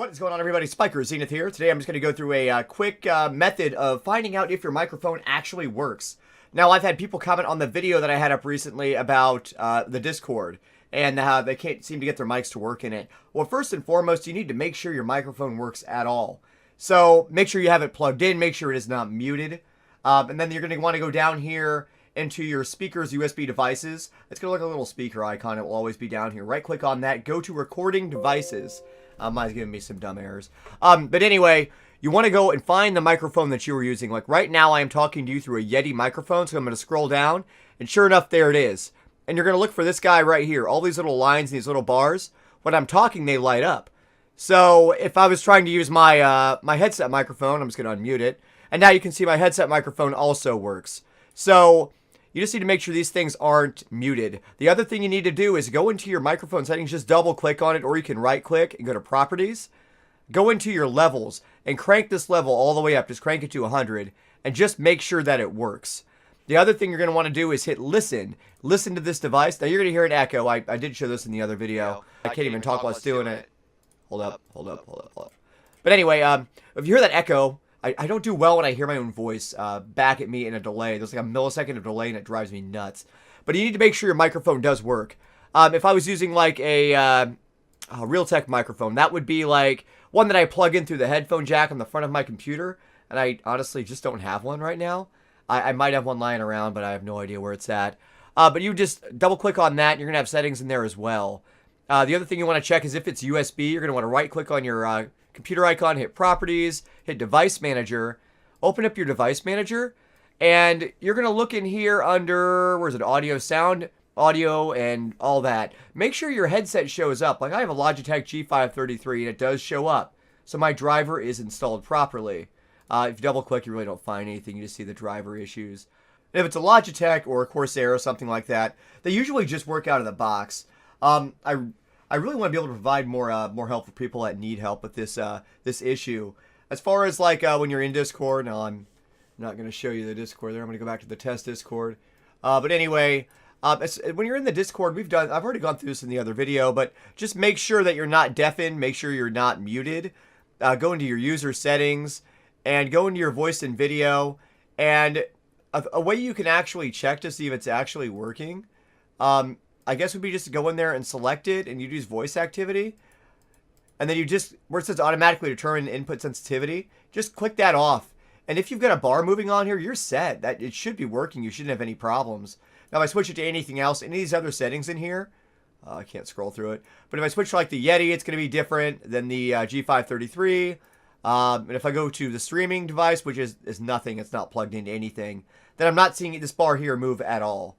What is going on, everybody? SpykerZ Xenith here. Today I'm just going to go through a quick method of finding out if your microphone actually works. Now, I've had people comment on the video that I had up recently about the Discord and how they can't seem to get their mics to work in it. Well, first and foremost, you need to make sure your microphone works at all. So make sure you have it plugged in, make sure it is not muted. And then you're going to want to go down here into your speakers, USB devices. It's going to look like a little speaker icon. It will always be down here. Right click on that, go to recording devices. Mine's giving me some dumb errors. But anyway, you want to go and find the microphone that you were using. Like right now, I am talking to you through a Yeti microphone, so I'm going to scroll down, and sure enough, there it is. And you're going to look for this guy right here. All these little lines and these little bars, when I'm talking, they light up. So if I was trying to use my my headset microphone, I'm just going to unmute it. And now you can see my headset microphone also works. So you just need to make sure these things aren't muted. The other thing you need to do is go into your microphone settings, just double click on it, or you can right click and go to properties. Go into your levels and crank this level all the way up. Just crank it to 100 and just make sure that it works. The other thing you're going to want to do is hit listen. Listen to this device. Now you're going to hear an echo. I did show this in the other video. I can't even talk while it's doing it. Hold up. But anyway, if you hear that echo, I don't do well when I hear my own voice back at me in a delay. There's like a millisecond of delay and it drives me nuts. But you need to make sure your microphone does work. If I was using like a Realtek microphone, that would be like one that I plug in through the headphone jack on the front of my computer. And I honestly just don't have one right now. I might have one lying around, but I have no idea where it's at. But you just double click on that and you're going to have settings in there as well. The other thing you want to check is if it's USB, you're going to want to right click on your computer icon, hit properties, hit device manager, open up your device manager, and you're going to look in here under, where's it, audio, sound, audio, and all that. Make sure your headset shows up. Like I have a Logitech G533 and it does show up. So my driver is installed properly. If you double click, you really don't find anything. You just see the driver issues. And if it's a Logitech or a Corsair or something like that, they usually just work out of the box. I really want to be able to provide more help for people that need help with this this issue. As far as like when you're in Discord, no, I'm not going to show you the Discord there. I'm going to go back to the test Discord. But anyway, when you're in the Discord, I've already gone through this in the other video, but just make sure that you're not deafened. Make sure you're not muted. Go into your user settings and go into your voice and video. And a way you can actually check to see if it's actually working, I guess would be just to go in there and select it and you use voice activity. And then you just, where it says automatically determine input sensitivity, just click that off. And if you've got a bar moving on here, you're set. That it should be working. You shouldn't have any problems. Now if I switch it to anything else, any of these other settings in here, I can't scroll through it. But if I switch to like the Yeti, it's going to be different than the G533. And if I go to the streaming device, which is nothing, it's not plugged into anything, then I'm not seeing this bar here move at all.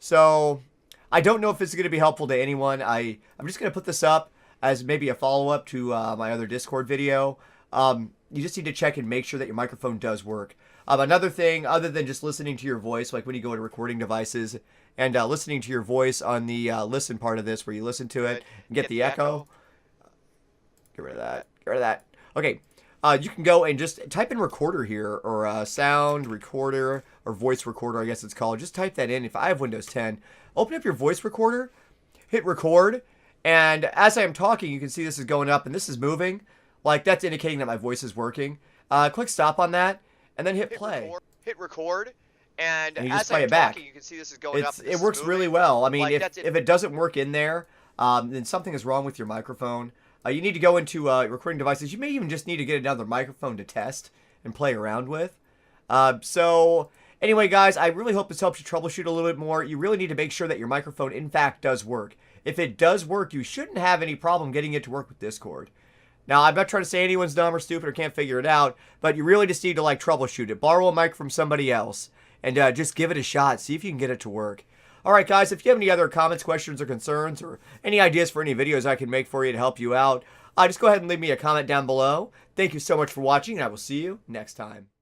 So I don't know if this is going to be helpful to anyone. I'm just going to put this up as maybe a follow-up to my other Discord video. You just need to check and make sure that your microphone does work. Another thing, other than just listening to your voice, like when you go to recording devices and listening to your voice on the listen part of this, where you listen to it and get the echo. Get rid of that. Get rid of that. Okay. You can go and just type in recorder here, or sound recorder, or voice recorder, I guess it's called. Just type that in. If I have Windows 10, open up your voice recorder, hit record, and as I am talking, you can see this is going up and this is moving. Like that's indicating that my voice is working. Click stop on that, and then hit play. Hit record, and you as just play I'm it back. talking, you can see this is going up. It works really well. I mean, like, if it doesn't work in there, then something is wrong with your microphone. You need to go into recording devices. You may even just need to get another microphone to test and play around with. So anyway, guys, I really hope this helps you troubleshoot a little bit more. You really need to make sure that your microphone, in fact, does work. If it does work, you shouldn't have any problem getting it to work with Discord. Now, I'm not trying to say anyone's dumb or stupid or can't figure it out, but you really just need to, like, troubleshoot it. Borrow a mic from somebody else and just give it a shot. See if you can get it to work. All right, guys, if you have any other comments, questions, or concerns, or any ideas for any videos I can make for you to help you out, just go ahead and leave me a comment down below. Thank you so much for watching, and I will see you next time.